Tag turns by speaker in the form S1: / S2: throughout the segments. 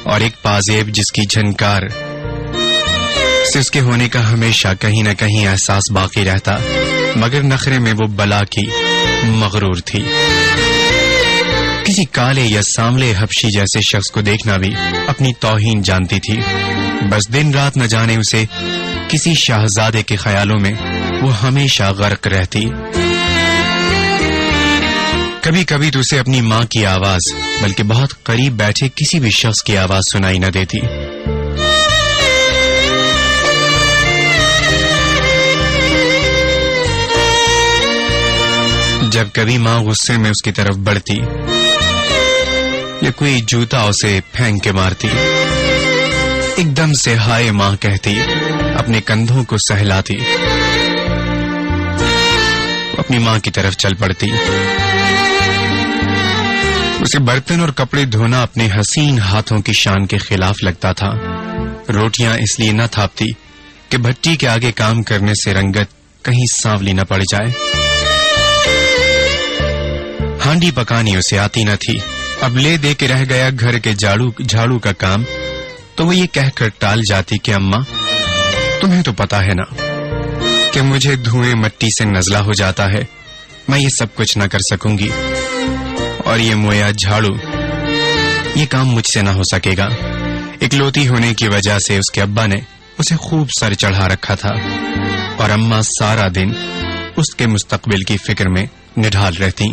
S1: اور ایک پازیب جس کی جھنکار سے اس کے ہونے کا ہمیشہ کہیں نہ کہیں احساس باقی رہتا، مگر نخرے میں وہ بلا کی مغرور تھی۔ کسی کالے یا ساملے حبشی جیسے شخص کو دیکھنا بھی اپنی توہین جانتی تھی، بس دن رات نہ جانے اسے کسی شاہزادے کے خیالوں میں وہ ہمیشہ غرق رہتی۔ کبھی کبھی تو اسے اپنی ماں کی آواز بلکہ بہت قریب بیٹھے کسی بھی شخص کی آواز سنائی نہ دیتی۔ جب کبھی ماں غصے میں اس کی طرف بڑھتی یا کوئی جوتا اسے پھینک کے مارتی، ایک دم سے ہائے ماں کہتی، اپنے کندھوں کو سہلاتی، اپنی ماں کی طرف چل پڑتی۔ اسے برتن اور کپڑے دھونا اپنے حسین ہاتھوں کی شان کے خلاف لگتا تھا۔ روٹیاں اس لیے نہ تھاپتی کہ بھٹی کے آگے کام کرنے سے رنگت کہیں سانولی نہ پڑ جائے۔ ہانڈی پکانی اسے آتی نہ تھی، اب لے دے کے رہ گیا گھر کے جھاڑو کا کام، تو وہ یہ کہہ کر ٹال جاتی کہ اماں تمہیں تو پتا ہے نا کہ مجھے دھوئیں مٹی سے نزلہ ہو جاتا ہے، میں یہ سب کچھ نہ کر سکوں گی، اور یہ مویا جھاڑو یہ کام مجھ سے نہ ہو سکے گا۔ اکلوتی ہونے کی وجہ سے اس کے ابا نے اسے خوب سر چڑھا رکھا تھا، اور اماں سارا دن اس کے مستقبل کی فکر میں نڈھال رہتی۔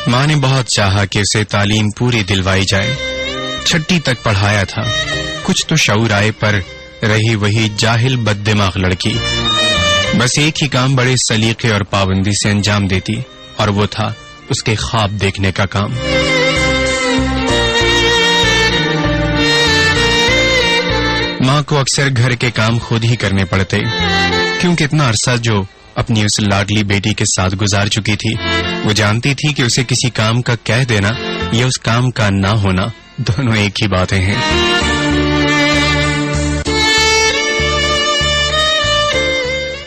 S1: ماں نے بہت چاہا کہ اسے تعلیم پوری دلوائی جائے، 6ٹھی تک پڑھایا تھا، کچھ تو شعور آئے، پر رہی وہی جاہل بد دماغ لڑکی، بس ایک ہی کام بڑے سلیقے اور پابندی سے انجام دیتی، اور وہ تھا اس کے خواب دیکھنے کا کام۔ ماں کو اکثر گھر کے کام خود ہی کرنے پڑتے، کیونکہ اتنا عرصہ جو اپنی اس لاڈلی بیٹی کے ساتھ گزار چکی تھی، وہ جانتی تھی کہ اسے کسی کام کا کہہ دینا یا اس کام کا نہ ہونا دونوں ایک ہی باتیں ہیں۔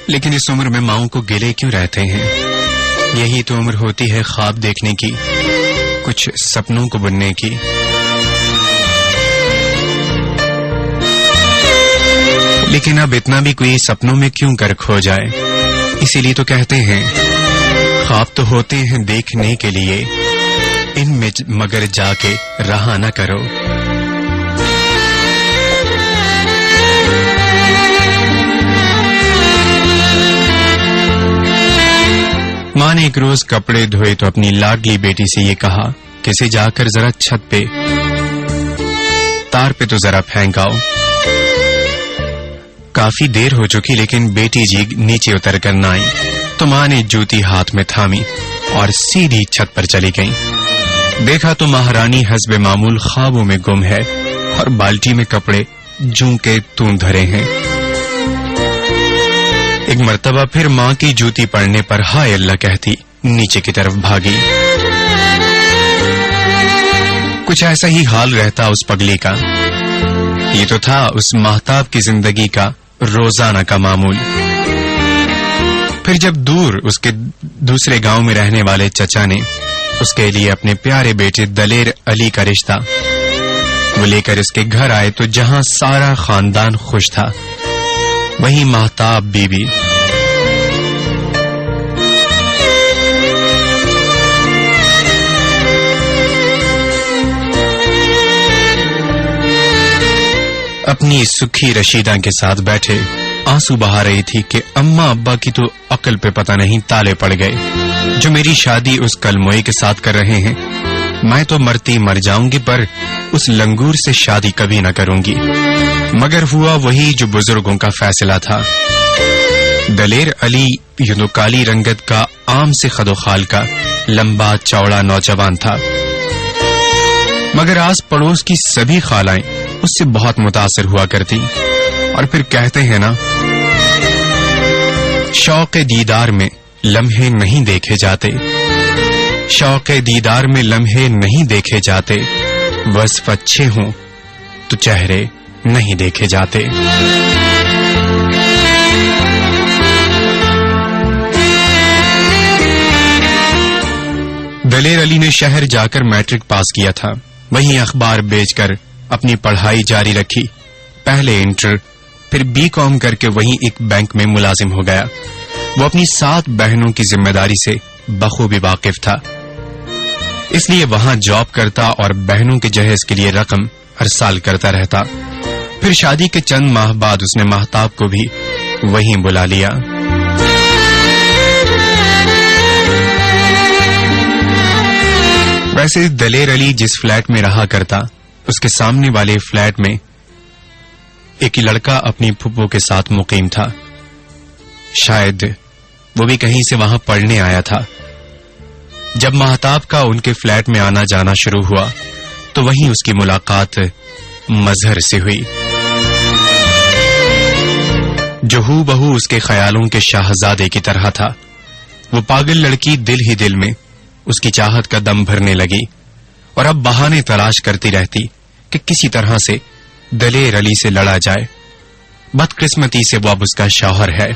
S1: لیکن اس عمر میں ماؤں کو گلے کیوں رہتے ہیں؟ یہی تو عمر ہوتی ہے خواب دیکھنے کی، کچھ سپنوں کو بننے کی۔ لیکن اب اتنا بھی کوئی سپنوں میں کیوں کر کھو جائے؟ اسی لیے تو کہتے ہیں خواب تو ہوتے ہیں دیکھنے کے لیے، ان میں مگر جا کے رہا نہ کرو۔ ماں نے ایک روز کپڑے دھوئے تو اپنی لاڈلی بیٹی سے یہ کہا کہ اسے جا کر ذرا چھت پہ تار پہ تو ذرا پھینک آؤ۔ کافی دیر ہو چکی لیکن بیٹی جی نیچے اتر کر نہ آئی، تو ماں نے جوتی ہاتھ میں تھامی اور سیدھی چھت پر چلی گئی۔ دیکھا تو مہارانی حسب معمول خوابوں میں گم ہے، اور بالٹی میں کپڑے جوں کے تون دھرے ہیں۔ ایک مرتبہ پھر ماں کی جوتی پڑنے پر ہائے اللہ کہتی نیچے کی طرف بھاگی۔ کچھ ایسا ہی حال رہتا اس پگلی کا۔ یہ تو تھا اس ماہتاب کی زندگی کا روزانہ کا معمول۔ پھر جب دور اس کے دوسرے گاؤں میں رہنے والے چچا نے اس کے لیے اپنے پیارے بیٹے دلیر علی کا رشتہ وہ لے کر اس کے گھر آئے، تو جہاں سارا خاندان خوش تھا وہیں ماہتاب بی بی اپنی سکھی رشیدہ کے ساتھ بیٹھے آنسو بہا رہی تھی کہ اماں ابا کی تو عقل پہ پتہ نہیں تالے پڑ گئے، جو میری شادی اس کلموئی کے ساتھ کر رہے ہیں، میں تو مرتی مر جاؤں گی پر اس لنگور سے شادی کبھی نہ کروں گی۔ مگر ہوا وہی جو بزرگوں کا فیصلہ تھا۔ دلیر علی یوں کالی رنگت کا عام سے خد و خال کا لمبا چوڑا نوجوان تھا، مگر آس پڑوس کی سبھی خالائیں اس سے بہت متاثر ہوا کرتی، اور پھر کہتے ہیں نا شوق دیدار میں لمحے نہیں دیکھے جاتے، شوق دیدار میں لمحے نہیں دیکھے جاتے، وصف اچھے ہوں تو چہرے نہیں دیکھے جاتے۔ دلیر علی نے شہر جا کر میٹرک پاس کیا تھا، وہیں اخبار بیچ کر اپنی پڑھائی جاری رکھی. پہلے انٹر پھر بی کام کر کے وہیں ایک بینک میں ملازم ہو گیا. وہ اپنی 7 بہنوں کی ذمہ داری سے بخوبی واقف تھا، اس لیے وہاں جاب کرتا اور بہنوں کے جہیز کے لیے رقم ارسال کرتا رہتا. پھر شادی کے چند ماہ بعد اس نے ماہتاب کو بھی وہیں بلا لیا. ویسے دلیر علی جس فلیٹ میں رہا کرتا، اس کے سامنے والے فلیٹ میں ایک لڑکا اپنی پھپھو کے ساتھ مقیم تھا. شاید وہ بھی کہیں سے وہاں پڑھنے آیا تھا. جب ماہتاب کا ان کے فلیٹ میں آنا جانا شروع ہوا تو وہیں اس کی ملاقات مظہر سے ہوئی، جو ہو بہو اس کے خیالوں کے شاہزادے کی طرح تھا. وہ پاگل لڑکی دل ہی دل میں اس کی چاہت کا دم بھرنے لگی اور اب بہانے تلاش کرتی رہتی کہ کسی طرح سے دلیر علی سے لڑا جائے. بدقسمتی سے وہ اب اس کا شوہر ہے.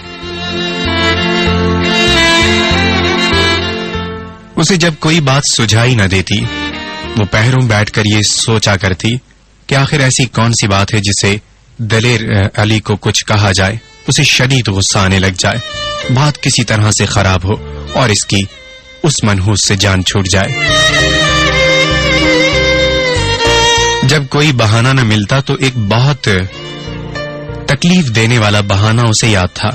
S1: اسے جب کوئی بات سجھائی نہ دیتی، وہ پہروں بیٹھ کر یہ سوچا کرتی کہ آخر ایسی کون سی بات ہے جسے دلیر علی کو کچھ کہا جائے، اسے شدید غصہ آنے لگ جائے، بات کسی طرح سے خراب ہو اور اس کی اس منحوس سے جان چھوٹ جائے. جب کوئی بہانہ نہ ملتا تو ایک بہت تکلیف دینے والا بہانہ اسے یاد تھا.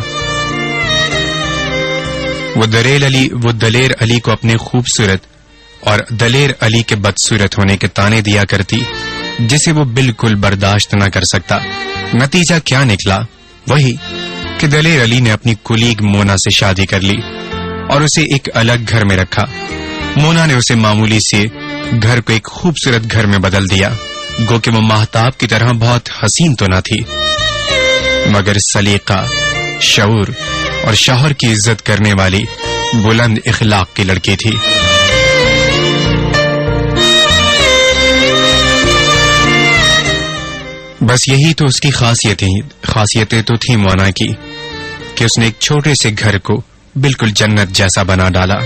S1: وہ دلیر علی کو اپنے خوبصورت اور دلیر علی کے بدصورت ہونے کے تانے دیا کرتی، جسے وہ بالکل برداشت نہ کر سکتا. نتیجہ کیا نکلا؟ وہی کہ دلیر علی نے اپنی کولیگ مونا سے شادی کر لی اور اسے ایک الگ گھر میں رکھا. مونا نے اسے معمولی سے گھر کو ایک خوبصورت گھر میں بدل دیا. گو کہ وہ ماہتاب کی طرح بہت حسین تو نہ تھی، مگر سلیقہ، شعور اور شوہر کی عزت کرنے والی بلند اخلاق کی لڑکی تھی. بس یہی تو اس کی خاصیتیں تو تھی مونا کی کہ اس نے ایک چھوٹے سے گھر کو بالکل جنت جیسا بنا ڈالا.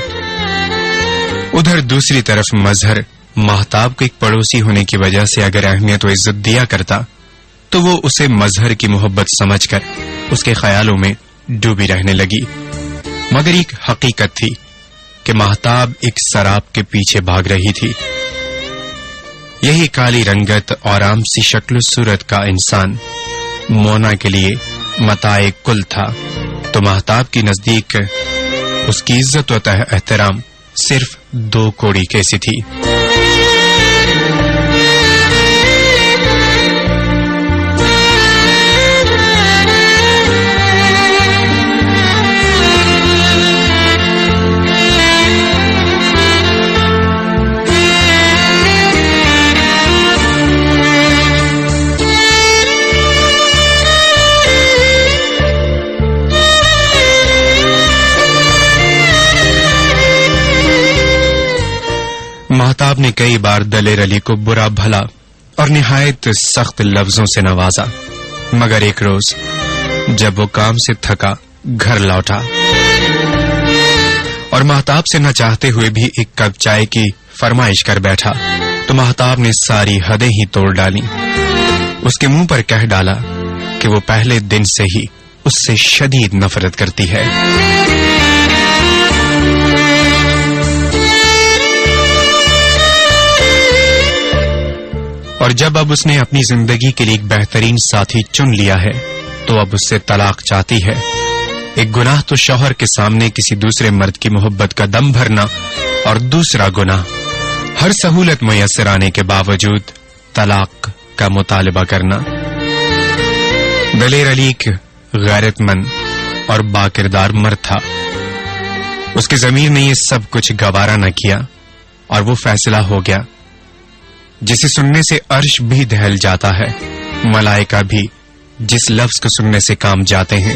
S1: ادھر دوسری طرف مظہر ماہتاب کو ایک پڑوسی ہونے کی وجہ سے اگر اہمیت و عزت دیا کرتا تو وہ اسے مظہر کی محبت سمجھ کر اس کے خیالوں میں ڈوبی رہنے لگی. مگر ایک حقیقت تھی کہ ماہتاب ایک سراب کے پیچھے بھاگ رہی تھی. یہی کالی رنگت اور عام سی شکل و صورت کا انسان مونا کے لیے متاع کل تھا، تو ماہتاب کی نزدیک اس کی عزت و احترام صرف 2 کوڑی کیسی تھی. ماہتاب نے کئی بار دلیر علی کو برا بھلا اور نہایت سخت لفظوں سے نوازا، مگر ایک روز جب وہ کام سے تھکا گھر لوٹا اور ماہتاب سے نہ چاہتے ہوئے بھی ایک کپ چائے کی فرمائش کر بیٹھا تو ماہتاب نے ساری حدیں ہی توڑ ڈالی. اس کے منہ پر کہہ ڈالا کہ وہ پہلے دن سے ہی اس سے شدید نفرت کرتی ہے. اور جب اب اس نے اپنی زندگی کے لیے ایک بہترین ساتھی چن لیا ہے تو اب اس سے طلاق چاہتی ہے. ایک گناہ تو شوہر کے سامنے کسی دوسرے مرد کی محبت کا دم بھرنا، اور دوسرا گناہ ہر سہولت میسر آنے کے باوجود طلاق کا مطالبہ کرنا. دلیر علی ایک غیرت مند اور باکردار مرد تھا. اس کی ضمیر نے یہ سب کچھ گوارا نہ کیا اور وہ فیصلہ ہو گیا جسے سننے سے عرش بھی دہل جاتا ہے، ملائکہ بھی جس لفظ کو سننے سے کام جاتے ہیں،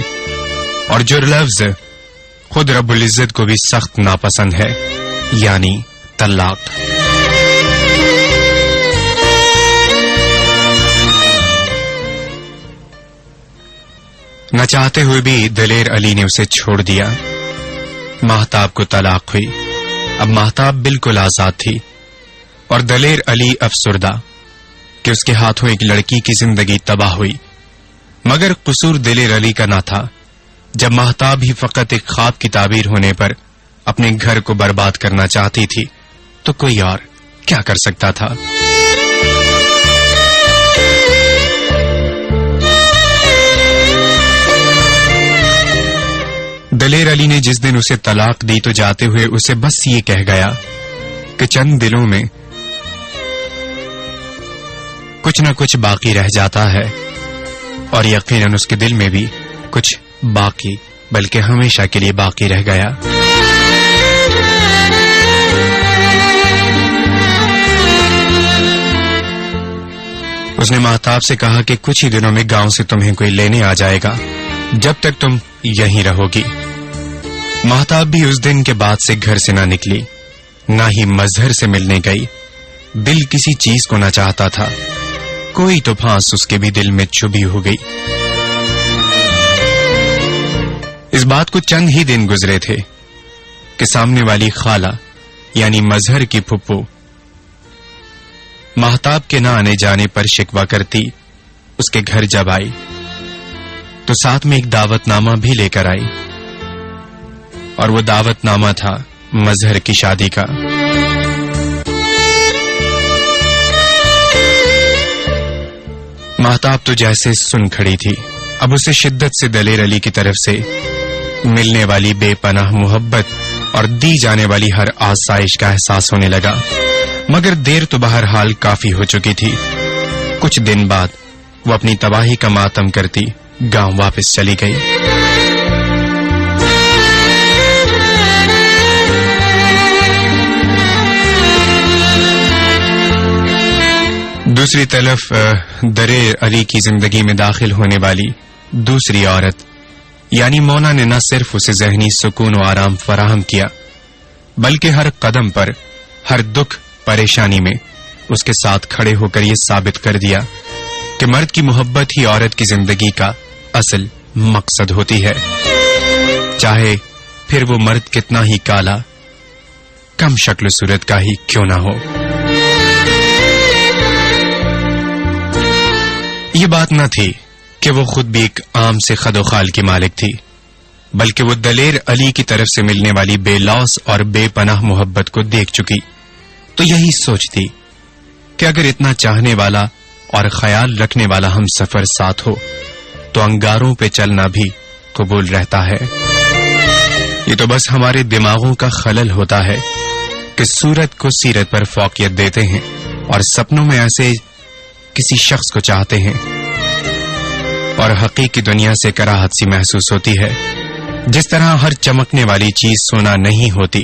S1: اور جو لفظ خود رب العزت کو بھی سخت ناپسند ہے، یعنی طلاق. نہ چاہتے ہوئے بھی دلیر علی نے اسے چھوڑ دیا. ماہتاب کو طلاق ہوئی اب مہتاب بالکل آزاد تھی اور دلیر علی افسردہ کہ اس کے ہاتھوں ایک لڑکی کی زندگی تباہ ہوئی. مگر قصور دلیر علی کا نہ تھا. جب مہتاب ہی فقط ایک خواب کی تعبیر ہونے پر اپنے گھر کو برباد کرنا چاہتی تھی تو کوئی اور کیا کر سکتا تھا؟ دلیر علی نے جس دن اسے طلاق دی تو جاتے ہوئے اسے بس یہ کہہ گیا کہ چند دلوں میں کچھ نہ کچھ باقی رہ جاتا ہے، اور یقیناً اس کے دل میں بھی کچھ باقی بلکہ ہمیشہ کے لیے باقی رہ گیا. اس نے مہتاب سے کہا کہ کچھ ہی دنوں میں گاؤں سے تمہیں کوئی لینے آ جائے گا، جب تک تم یہیں رہو گی. مہتاب بھی اس دن کے بعد سے گھر سے نہ نکلی، نہ ہی مظہر سے ملنے گئی. دل کسی چیز کو نہ چاہتا تھا. کوئی تو پھانس اس کے بھی دل میں چبھی ہو گئی. اس بات کو چند ہی دن گزرے تھے کہ سامنے والی خالہ یعنی مظہر کی پھپھو مہتاب کے نہ آنے جانے پر شکوہ کرتی اس کے گھر جب آئی تو ساتھ میں ایک دعوت نامہ بھی لے کر آئی، اور وہ دعوت نامہ تھا مظہر کی شادی کا. مہتاب تو جیسے سن کھڑی تھی. اب اسے شدت سے دلیر علی کی طرف سے ملنے والی بے پناہ محبت اور دی جانے والی ہر آسائش کا احساس ہونے لگا. مگر دیر تو بہرحال کافی ہو چکی تھی. کچھ دن بعد وہ اپنی تباہی کا ماتم کرتی گاؤں واپس چلی گئی. دوسری طرف دلیر علی کی زندگی میں داخل ہونے والی دوسری عورت یعنی مونا نے نہ صرف اسے ذہنی سکون و آرام فراہم کیا بلکہ ہر قدم پر، ہر دکھ پریشانی میں اس کے ساتھ کھڑے ہو کر یہ ثابت کر دیا کہ مرد کی محبت ہی عورت کی زندگی کا اصل مقصد ہوتی ہے، چاہے پھر وہ مرد کتنا ہی کالا، کم شکل و صورت کا ہی کیوں نہ ہو. یہ بات نہ تھی کہ وہ خود بھی ایک عام سے خد و خال کی مالک تھی، بلکہ وہ دلیر علی کی طرف سے ملنے والی بے لوث اور بے پناہ محبت کو دیکھ چکی تو یہی سوچتی کہ اگر اتنا چاہنے والا اور خیال رکھنے والا ہم سفر ساتھ ہو تو انگاروں پہ چلنا بھی قبول رہتا ہے. یہ تو بس ہمارے دماغوں کا خلل ہوتا ہے کہ صورت کو سیرت پر فوقیت دیتے ہیں اور سپنوں میں ایسے کسی شخص کو چاہتے ہیں اور حقیقی دنیا سے کراہت سی محسوس ہوتی ہے. جس طرح ہر چمکنے والی چیز سونا نہیں ہوتی،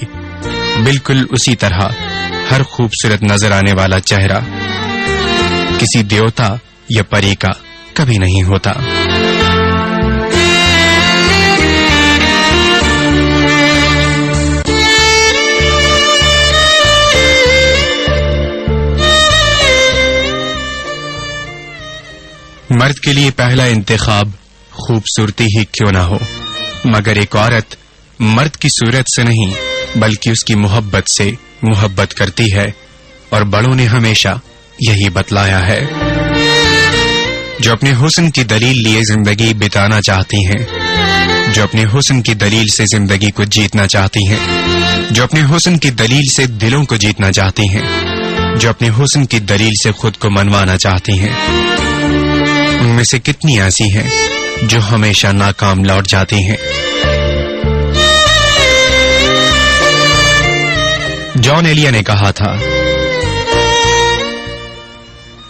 S1: بالکل اسی طرح ہر خوبصورت نظر آنے والا چہرہ کسی دیوتا یا پری کا کبھی نہیں ہوتا. مرد کے لیے پہلا انتخاب خوبصورتی ہی کیوں نہ ہو، مگر ایک عورت مرد کی صورت سے نہیں بلکہ اس کی محبت سے محبت کرتی ہے، اور بڑوں نے ہمیشہ یہی بتلایا ہے. جو اپنے حسن کی دلیل لیے زندگی بتانا چاہتی ہیں، جو اپنے حسن کی دلیل سے زندگی کو جیتنا چاہتی ہیں، جو اپنے حسن کی دلیل سے دلوں کو جیتنا چاہتی ہیں، جو اپنے حسن کی دلیل سے خود کو منوانا چاہتی ہیں، ان میں سے کتنی ایسی ہیں جو ہمیشہ ناکام لوٹ جاتی ہیں. جان ایلیا نے کہا تھا،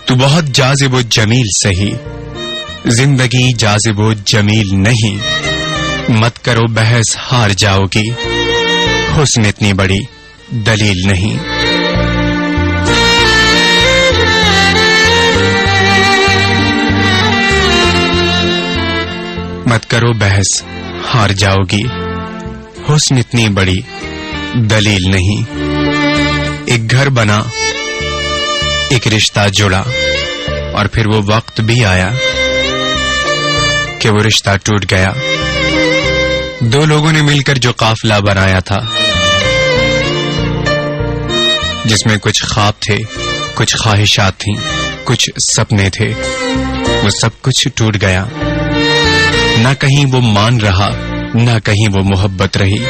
S1: تو بہت جاذب و جمیل سہی، زندگی جاذب و جمیل نہیں، مت کرو بحث ہار جاؤ گی، حسن اتنی بڑی دلیل نہیں. مت کرو بحث ہار جاؤ گی، حسن اتنی بڑی دلیل نہیں. ایک گھر بنا، ایک رشتہ جڑا، اور پھر وہ وقت بھی آیا کہ وہ رشتہ ٹوٹ گیا. دو لوگوں نے مل کر جو قافلہ بنایا تھا جس میں کچھ خواب تھے، کچھ خواہشات تھیں، کچھ سپنے تھے، وہ سب کچھ ٹوٹ گیا۔ نہ کہیں وہ مان رہا، نہ کہیں وہ محبت رہی۔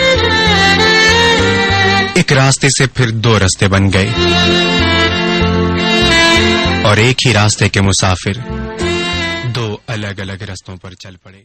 S1: ایک راستے سے پھر دو راستے بن گئے، اور ایک ہی راستے کے مسافر دو الگ الگ راستوں پر چل پڑے۔